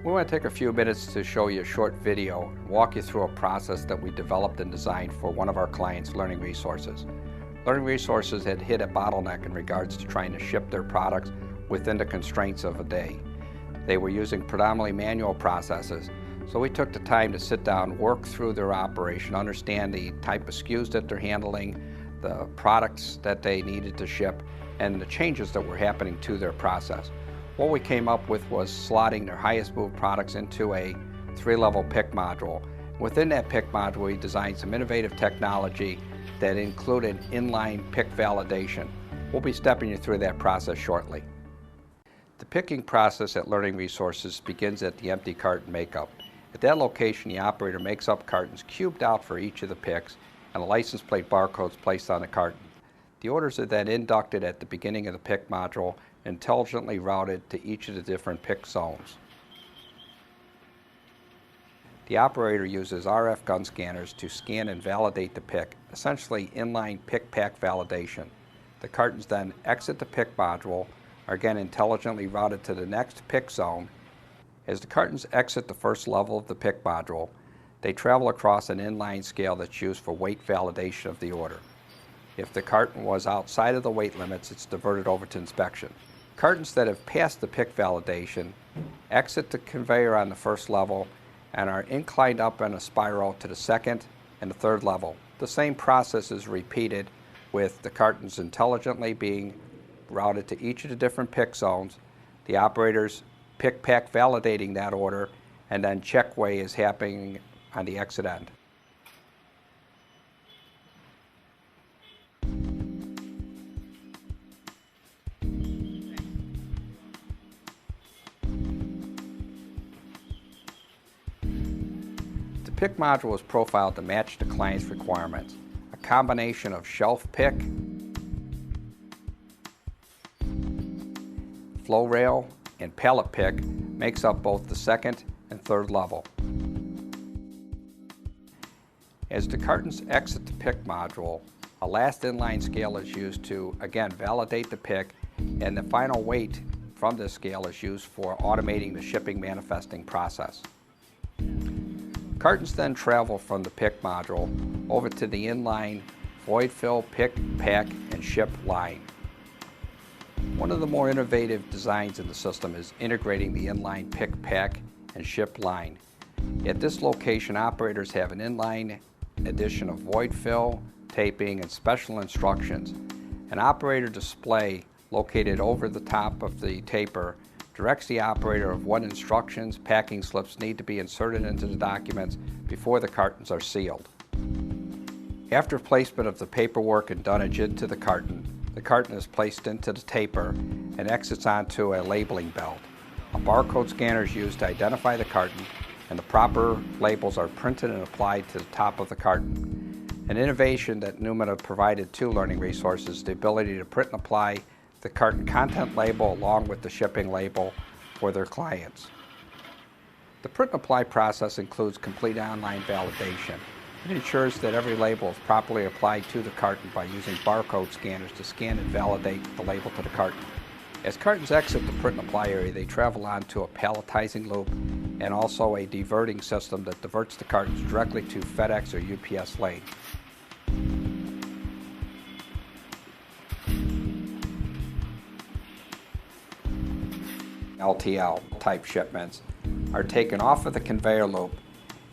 We want to take a few minutes to show you a short video and walk you through a process that we developed and designed for one of our clients, Learning Resources. Learning Resources had hit a bottleneck in regards to trying to ship their products within the constraints of a day. They were using predominantly manual processes, so we took the time to sit down, work through their operation, understand the type of SKUs that they're handling, the products that they needed to ship, and the changes that were happening to their process. What we came up with was slotting their highest move products into a 3-level pick module. Within that pick module, we designed some innovative technology that included inline pick validation. We'll be stepping you through that process shortly. The picking process at Learning Resources begins at the empty carton makeup. At that location, the operator makes up cartons cubed out for each of the picks and a license plate barcode is placed on the carton. The orders are then inducted at the beginning of the pick module, intelligently routed to each of the different pick zones. The operator uses RF gun scanners to scan and validate the pick, essentially inline pick-pack validation. The cartons then exit the pick module, are again intelligently routed to the next pick zone. As the cartons exit the first level of the pick module, they travel across an inline scale that's used for weight validation of the order. If the carton was outside of the weight limits, it's diverted over to inspection. Cartons that have passed the pick validation exit the conveyor on the first level and are inclined up in a spiral to the second and the third level. The same process is repeated with the cartons intelligently being routed to each of the different pick zones, the operators pick-pack validating that order, and then check weigh is happening on the exit end. The pick module is profiled to match the client's requirements. A combination of shelf pick, flow rail, and pallet pick makes up both the second and third level. As the cartons exit the pick module, a last inline scale is used to, again, validate the pick, and the final weight from this scale is used for automating the shipping manifesting process. Cartons then travel from the pick module over to the inline void fill, pick, pack, and ship line. One of the more innovative designs in the system is integrating the inline pick, pack, and ship line. At this location, operators have an inline addition of void fill, taping, and special instructions. An operator display located over the top of the taper directs the operator of what instructions, packing slips need to be inserted into the documents before the cartons are sealed. After placement of the paperwork and dunnage into the carton is placed into the taper and exits onto a labeling belt. A barcode scanner is used to identify the carton, and the proper labels are printed and applied to the top of the carton. An innovation that Numina provided to Learning Resources, the ability to print and apply the carton content label along with the shipping label for their clients. The print and apply process includes complete online validation. It ensures that every label is properly applied to the carton by using barcode scanners to scan and validate the label to the carton. As cartons exit the print and apply area, they travel onto a palletizing loop and also a diverting system that diverts the cartons directly to FedEx or UPS lane. LTL type shipments are taken off of the conveyor loop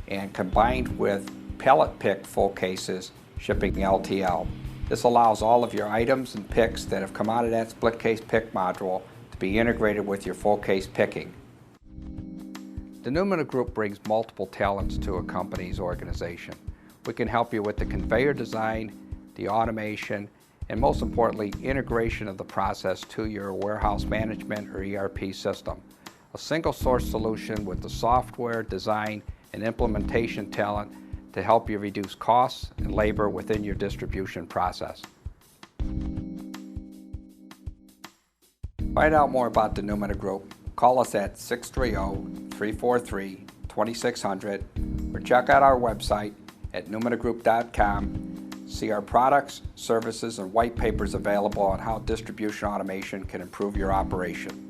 and combined with pallet pick full cases shipping LTL. This allows all of your items and picks that have come out of that split case pick module to be integrated with your full case picking. The Numina Group brings multiple talents to a company's organization. We can help you with the conveyor design, the automation, and most importantly, integration of the process to your warehouse management or ERP system. A single source solution with the software, design, and implementation talent to help you reduce costs and labor within your distribution process. Find out more about the Numina Group. Call us at 630-343-2600 or check out our website at numinagroup.com. See our products, services, and white papers available on how distribution automation can improve your operation.